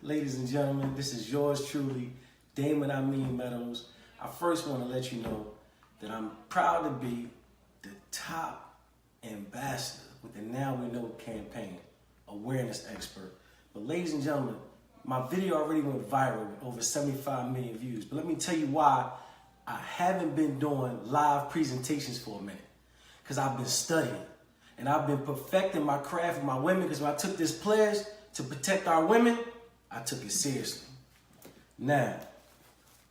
Ladies and gentlemen, this is yours truly, Damon Meadows. I first want to let you know that I'm proud to be the top ambassador with the Now We Know campaign, awareness expert. But ladies and gentlemen, my video already went viral with over 75 million views. But let me tell you why I haven't been doing live presentations for a minute. Because I've been studying and I've been perfecting my craft with my women. Because when I took this pledge to protect our women, I took it seriously. Now,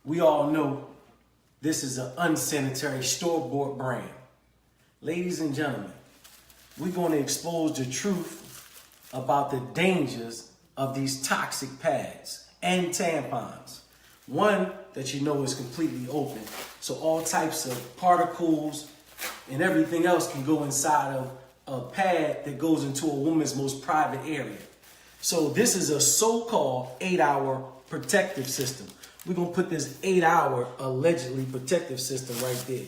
we all know this is an unsanitary store-bought brand. Ladies and gentlemen, we're going to expose the truth about the dangers of these toxic pads and tampons. One that you know is completely open, so all types of particles and everything else can go inside of a pad that goes into a woman's most private area. So this is a so-called 8-hour protective system. We're going to put this 8-hour allegedly protective system right there.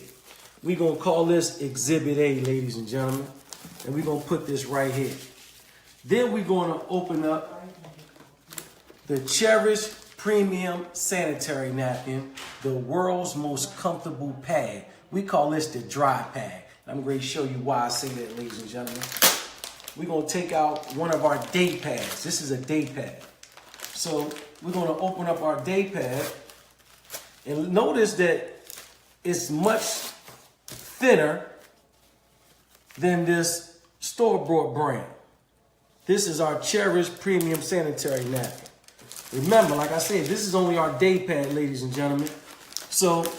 We're going to call this Exhibit A, ladies and gentlemen. And we're going to put this right here. Then we're going to open up the CHERISH Premium Sanitary Napkin, the world's most comfortable pad. We call this the dry pad. I'm going to show you why I say that, ladies and gentlemen. We're going to take out one of our day pads. This is a day pad. So we're going to open up our day pad and notice that it's much thinner than this store-bought brand. This is our CHERISH Premium Sanitary Napkin. Remember, like I said, this is only our day pad, ladies and gentlemen. So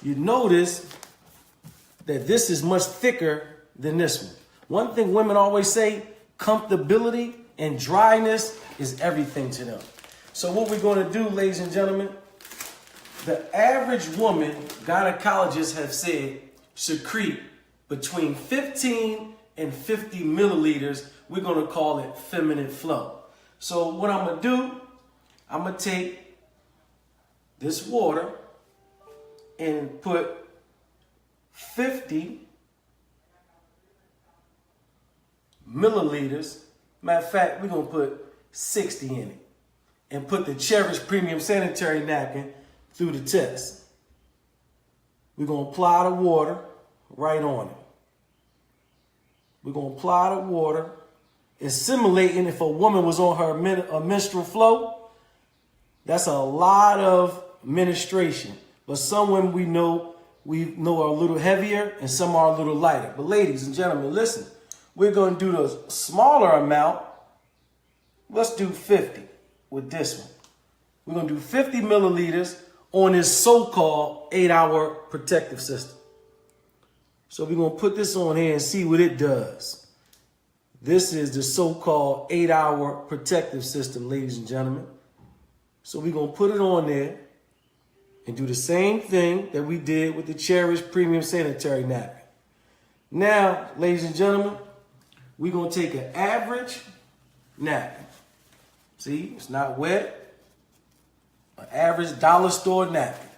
you notice that this is much thicker than this one. One thing women always say, comfortability and dryness is everything to them. So what we're going to do, ladies and gentlemen, the average woman, gynecologists have said, secrete between 15 and 50 milliliters. We're going to call it feminine flow. So what I'm going to do, I'm going to take this water and put 50 milliliters. Matter of fact, we're going to put 60 in it and put the CHERISH Premium Sanitary Napkin through the test. We're going to apply the water right on it. We're going to apply the water, assimilating. If a woman was on her menstrual flow, that's a lot of menstruation. But some women we know are a little heavier and some are a little lighter. But ladies and gentlemen, listen. We're going to do the smaller amount. Let's do 50 with this one. We're going to do 50 milliliters on this so-called 8-hour protective system. So we're going to put this on here and see what it does. This is the so-called 8-hour protective system, ladies and gentlemen. So we're going to put it on there and do the same thing that we did with the CHERISH Premium Sanitary Napkin. Now, ladies and gentlemen, we're going to take an average napkin. See, it's not wet. An average dollar store napkin.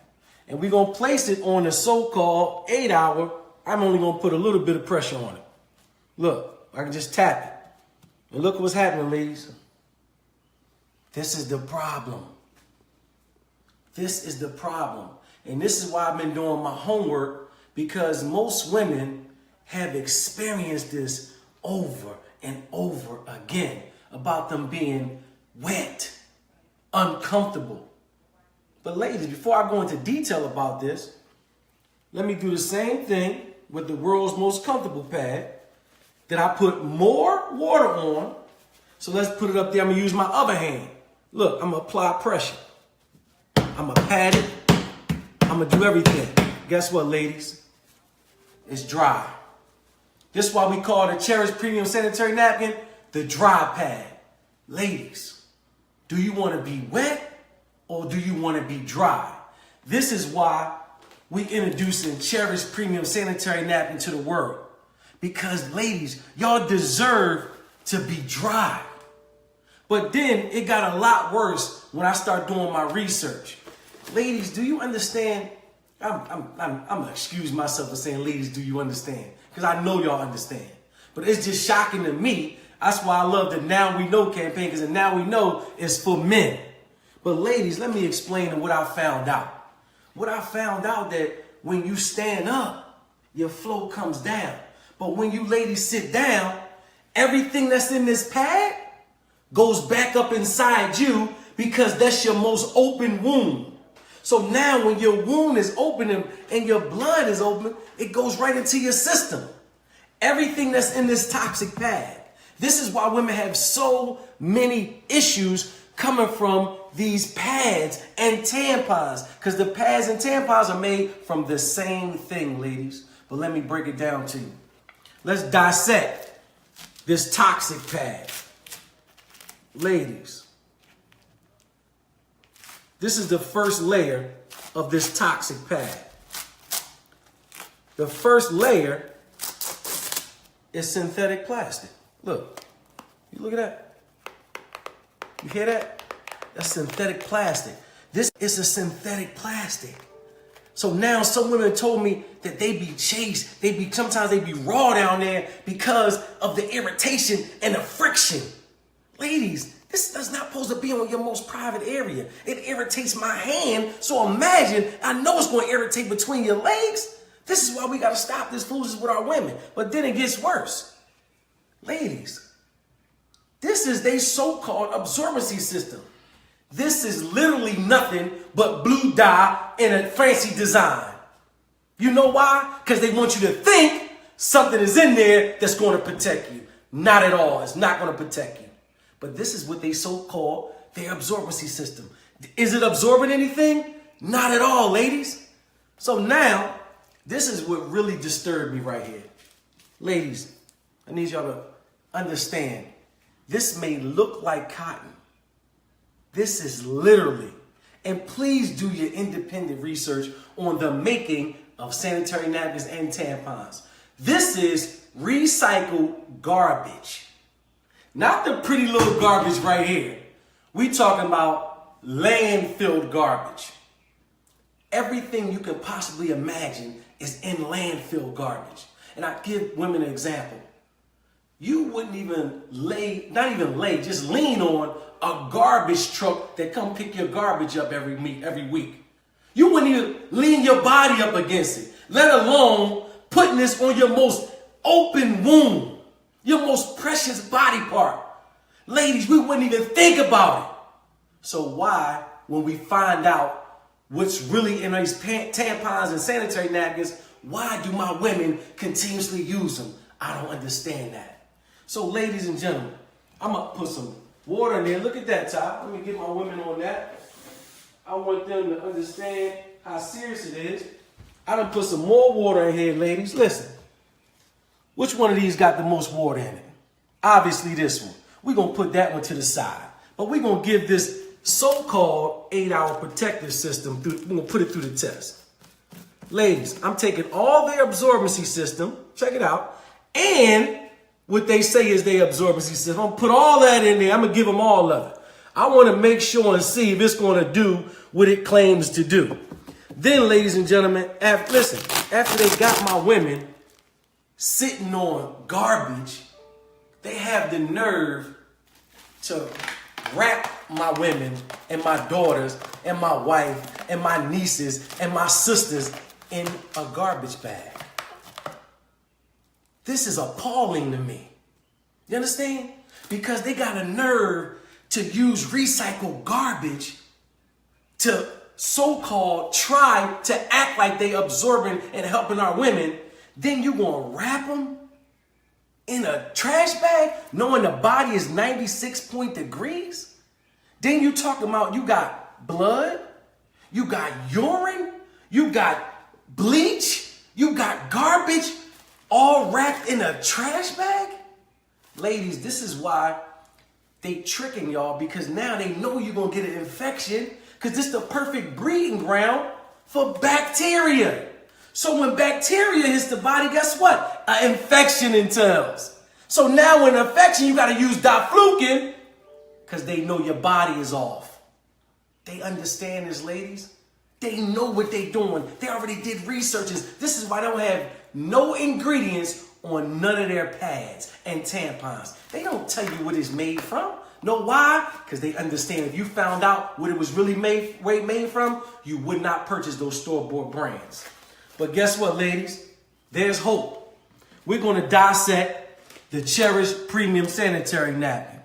And we're going to place it on the so-called 8-hour. I'm only going to put a little bit of pressure on it. Look, I can just tap it. And look what's happening, ladies. This is the problem. This is the problem. And this is why I've been doing my homework, because most women have experienced this over and over again about them being wet, uncomfortable. But ladies, before I go into detail about this, let me do the same thing with the world's most comfortable pad that I put more water on. So let's put it up there. I'm going to use my other hand. Look, I'm going to apply pressure. I'm going to pat it. I'm going to do everything. Guess what, ladies? It's dry. This is why we call the CHERISH Premium Sanitary Napkin the dry pad. Ladies, do you want to be wet or do you want to be dry? This is why we introducing CHERISH Premium Sanitary Napkin to the world. Because ladies, y'all deserve to be dry. But then it got a lot worse when I start doing my research. Ladies, do you understand? I'm gonna excuse myself for saying, ladies, do you understand? Because I know y'all understand. But it's just shocking to me That's why I love the Now We Know campaign, because the Now We Know is for men. But ladies, let me explain what I found out. What I found out that when you stand up, your flow comes down. But when you ladies sit down, everything that's in this pad goes back up inside you, because that's your most open wound. So now when your wound is open and your blood is open, it goes right into your system. Everything that's in this toxic pad. This is why women have so many issues coming from these pads and tampons, because the pads and tampons are made from the same thing, ladies. But let me break it down to you. Let's dissect this toxic pad. Ladies, this is the first layer of this toxic pad. The first layer is synthetic plastic. Look, you look at that. You hear that? That's synthetic plastic. This is a synthetic plastic. So now some women told me that they be chased. Sometimes they be raw down there because of the irritation and the friction. Ladies, this is not supposed to be on your most private area. It irritates my hand. So imagine, I know it's going to irritate between your legs. This is why we got to stop this foolishness with our women. But then it gets worse. Ladies, this is their so-called absorbency system. This is literally nothing but blue dye in a fancy design. You know why? Because they want you to think something is in there that's going to protect you. Not at all. It's not going to protect you. But this is what they so-called their absorbency system. Is it absorbing anything? Not at all, ladies. So now, this is what really disturbed me right here. Ladies, I need y'all to understand. This may look like cotton. This is literally, and please do your independent research on the making of sanitary napkins and tampons. This is recycled garbage. Not the pretty little garbage right here. We talking about landfill garbage. Everything you can possibly imagine is in landfill garbage. And I give women an example. You wouldn't even just lean on a garbage truck that come pick your garbage up every week. You wouldn't even lean your body up against it, let alone putting this on your most open wound, your most precious body part. Ladies, we wouldn't even think about it. So why, when we find out what's really in these tampons and sanitary napkins, why do my women continuously use them? I don't understand that. So ladies and gentlemen, I'm going to put some water in there. Look at that, Ty. Let me get my women on that. I want them to understand how serious it is. I done put some more water in here, ladies. Listen, which one of these got the most water in it? Obviously this one. We're going to put that one to the side. But we're going to give this so-called 8-hour protective system, we're going to put it through the test. Ladies, I'm taking all their absorbency system, check it out, and what they say is their absorbency system. I'm going to put all that in there. I'm going to give them all of it. I want to make sure and see if it's going to do what it claims to do. Then, ladies and gentlemen, after they got my women sitting on garbage, they have the nerve to wrap my women and my daughters and my wife and my nieces and my sisters in a garbage bag. This is appalling to me. You understand? Because they got a nerve to use recycled garbage to so-called try to act like they absorbing and helping our women. Then you gonna wrap them in a trash bag knowing the body is 96 degrees? Then you talking about you got blood, you got urine, you got bleach, you got garbage all wrapped in a trash bag? Ladies, this is why they tricking y'all, because now they know you're going to get an infection, because this is the perfect breeding ground for bacteria. So when bacteria hits the body, guess what? An infection entails. So now with an infection, you got to use diflucan because they know your body is off. They understand this, ladies. They know what they're doing. They already did researches. This is why they don't have no ingredients on none of their pads and tampons. They don't tell you what it's made from. Know why? Because they understand if you found out what it was really made from, you would not purchase those store-bought brands. But guess what, ladies? There's hope. We're going to dissect the CHERISH Premium Sanitary Napkin.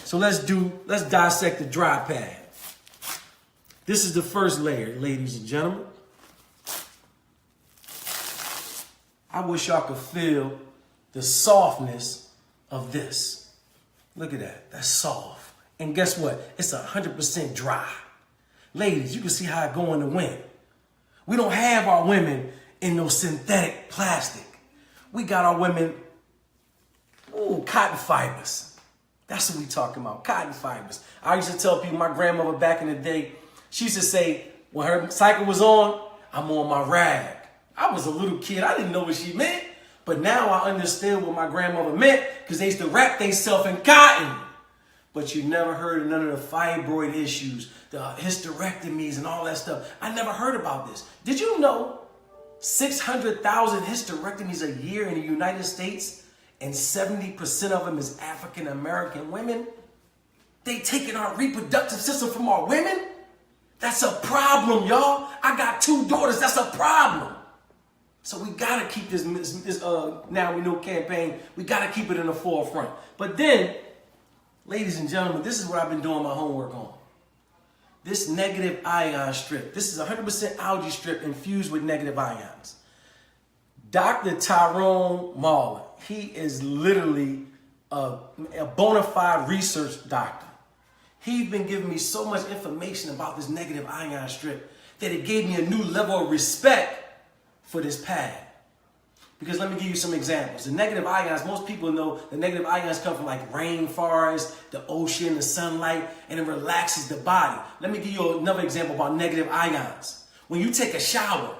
So let's dissect the dry pad. This is the first layer, ladies and gentlemen. I wish y'all could feel the softness of this. Look at that. That's soft. And guess what? It's 100% dry. Ladies, you can see how it go in the wind. We don't have our women in no synthetic plastic. We got our women, cotton fibers. That's what we talking about, cotton fibers. I used to tell people, my grandmother back in the day, she used to say, when her cycle was on, I'm on my rag. I was a little kid. I didn't know what she meant. But now I understand what my grandmother meant because they used to wrap themselves in cotton. But you never heard of none of the fibroid issues, the hysterectomies and all that stuff. I never heard about this. Did you know 600,000 hysterectomies a year in the United States and 70% of them is African American women? They taking our reproductive system from our women? That's a problem, y'all. I got 2 daughters. That's a problem. So we got to keep this Now We Know campaign, we got to keep it in the forefront. But then, ladies and gentlemen, this is what I've been doing my homework on. This negative ion strip. This is 100% algae strip infused with negative ions. Dr. Tyrone Marlin, he is literally a bona fide research doctor. He's been giving me so much information about this negative ion strip that it gave me a new level of respect for this pad. Because let me give you some examples. The negative ions, most people know the negative ions come from like rainforest, the ocean, the sunlight, and it relaxes the body. Let me give you another example about negative ions. When you take a shower,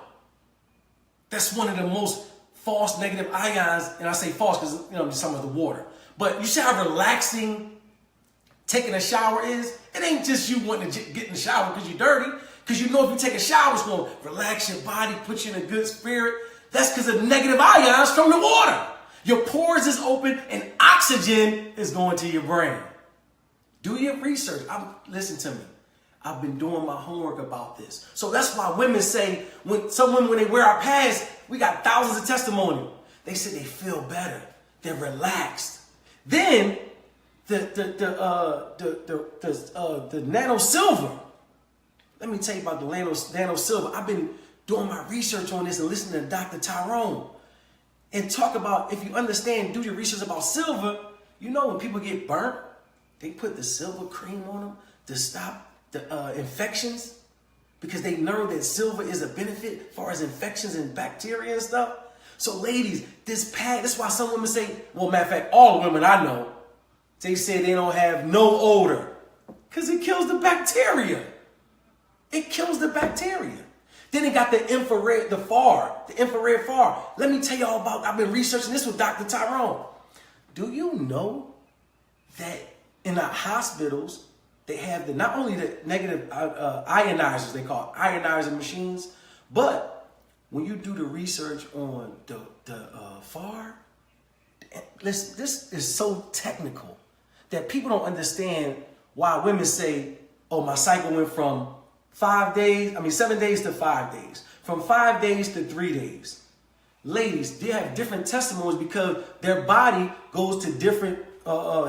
that's one of the most false negative ions, and I say false because I'm just talking about the water. But you see how relaxing taking a shower is? It ain't just you wanting to get in the shower because you're dirty. Because you know if you take a shower, it's going to relax your body, put you in a good spirit. That's because of negative ions from the water. Your pores is open and oxygen is going to your brain. Do your research. Listen to me. I've been doing my homework about this. So that's why women say, when they wear our pads, we got thousands of testimony. They say they feel better. They're relaxed. Then the nano silver. Let me tell you about the nano silver. I've been doing my research on this and listening to Dr. Tyrone. And talk about, if you understand, do your research about silver. You know when people get burnt, they put the silver cream on them to stop the infections. Because they know that silver is a benefit as far as infections and bacteria and stuff. So ladies, this pad, that's why some women say, well, matter of fact, all women I know, they say they don't have no odor. Because it kills the bacteria. It kills the bacteria. Then it got the infrared FAR. Let me tell y'all about, I've been researching this with Dr. Tyrone. Do you know that in the hospitals, they have not only the negative ionizers, they call it, ionizer machines, but when you do the research on the FAR, listen, this is so technical that people don't understand why women say, oh, my cycle went from 7 days to 5 days, from 5 days to 3 days. Ladies, they have different testimonies because their body goes to different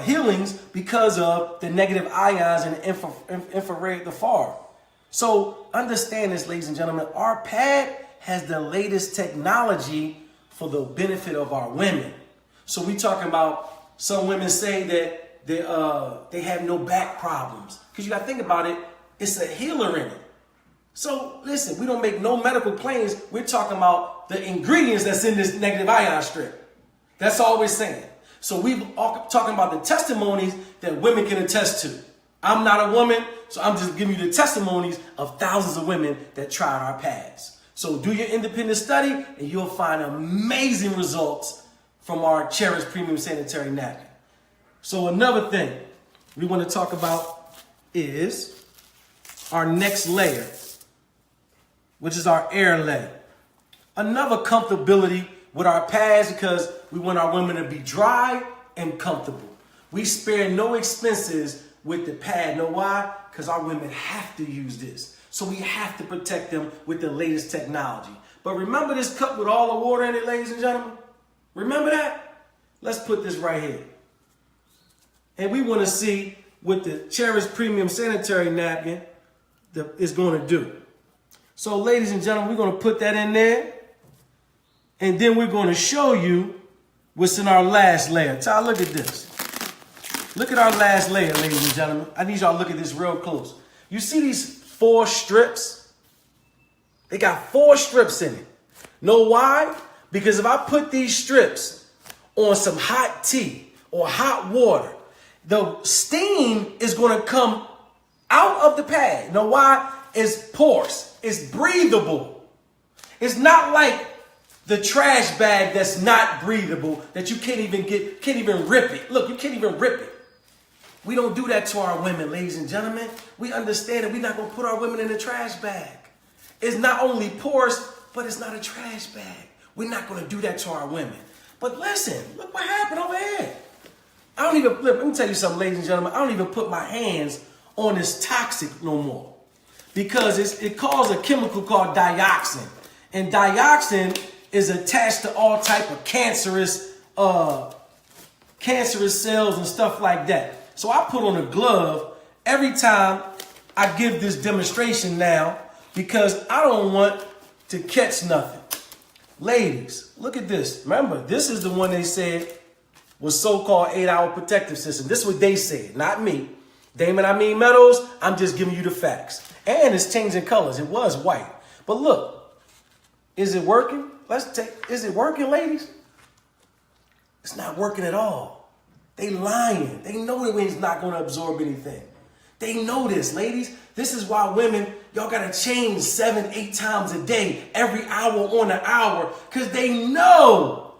healings because of the negative ions and the infrared, the FAR. So understand this, ladies and gentlemen, our pad has the latest technology for the benefit of our women. So we talking about, some women say that they have no back problems. Because you got to think about it, it's a healer in it. So listen, we don't make no medical claims. We're talking about the ingredients that's in this negative ion strip. That's all we're saying. So we're talking about the testimonies that women can attest to. I'm not a woman, so I'm just giving you the testimonies of thousands of women that tried our pads. So do your independent study and you'll find amazing results from our CHERISH Premium Sanitary Napkin. So another thing we want to talk about is our next layer, which is our air layer. Another comfortability with our pads because we want our women to be dry and comfortable. We spare no expenses with the pad. Know why? Because our women have to use this. So we have to protect them with the latest technology. But remember this cup with all the water in it, ladies and gentlemen? Remember that? Let's put this right here. And we want to see what the CHERISH Premium Sanitary Napkin is going to do. So ladies and gentlemen, we're going to put that in there. And then we're going to show you what's in our last layer. Ty, look at this. Look at our last layer, ladies and gentlemen. I need y'all to look at this real close. You see these 4 strips? They got 4 strips in it. Know why? Because if I put these strips on some hot tea or hot water, the steam is going to come out of the pad. Know why? It's porous. It's breathable. It's not like the trash bag that's not breathable, that you can't even rip it. Look, you can't even rip it. We don't do that to our women, ladies and gentlemen. We understand that we're not going to put our women in a trash bag. It's not only porous, but it's not a trash bag. We're not going to do that to our women. But listen, look what happened over here. Let me tell you something, ladies and gentlemen. I don't even put my hands on this toxic no more. Because it causes a chemical called dioxin. And dioxin is attached to all type of cancerous cells and stuff like that. So I put on a glove every time I give this demonstration now because I don't want to catch nothing. Ladies, look at this. Remember, this is the one they said was so-called 8-hour protective system. This is what they said, not me. Damon, Meadows, I'm just giving you the facts. And it's changing colors. It was white. But look, is it working? Is it working, ladies? It's not working at all. They lying. They know that it's not going to absorb anything. They know this, ladies. This is why women, y'all got to change 7, 8 times a day, every hour on the hour, because they know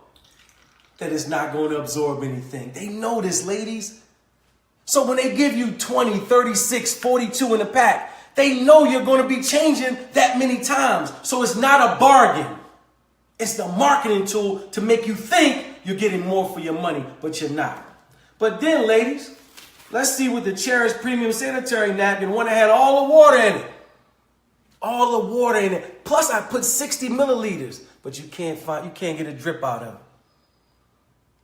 that it's not going to absorb anything. They know this, ladies. So when they give you 20, 36, 42 in a pack, they know you're going to be changing that many times. So it's not a bargain. It's the marketing tool to make you think you're getting more for your money, but you're not. But then, ladies, let's see what the CHERISH Premium Sanitary Napkin, one that had all the water in it. All the water in it. Plus, I put 60 milliliters, but you can't get a drip out of it.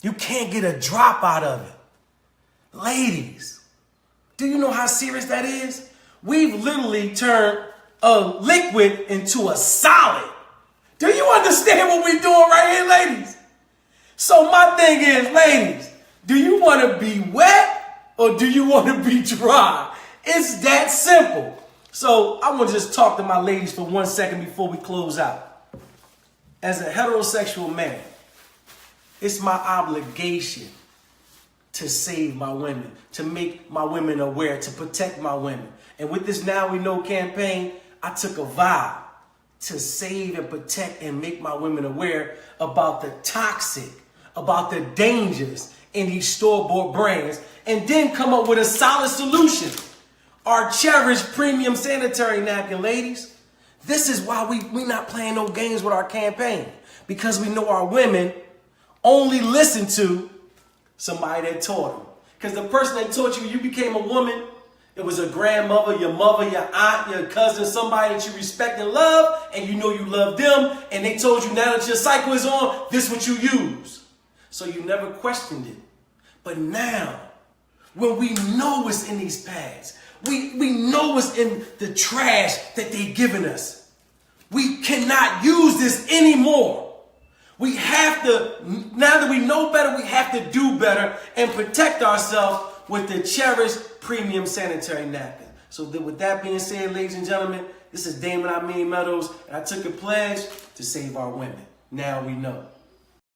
You can't get a drop out of it. Ladies, do you know how serious that is? We've literally turned a liquid into a solid. Do you understand what we're doing right here, ladies? So my thing is, ladies, do you want to be wet or do you want to be dry? It's that simple. So I want to just talk to my ladies for 1 second before we close out. As a heterosexual man, it's my obligation to save my women, to make my women aware, to protect my women. And with this Now We Know campaign, I took a vow to save and protect and make my women aware about the toxic, about the dangers in these store-bought brands, and then come up with a solid solution. Our CHERISH Premium Sanitary Napkin, ladies. This is why we not playing no games with our campaign, because we know our women only listen to somebody that taught them. Because the person that taught you, you became a woman, it was a grandmother, your mother, your aunt, your cousin, somebody that you respect and love, and you know you love them, and they told you now that your cycle is on, this is what you use. So you never questioned it. But now, when we know what's in these pads, we know what's in the trash that they've given us, we cannot use this anymore. We have to, now that we know better, we have to do better and protect ourselves with the CHERISH Premium Sanitary Napkin. So with that being said, ladies and gentlemen, this is Damon Meadows, and I took a pledge to save our women. Now we know.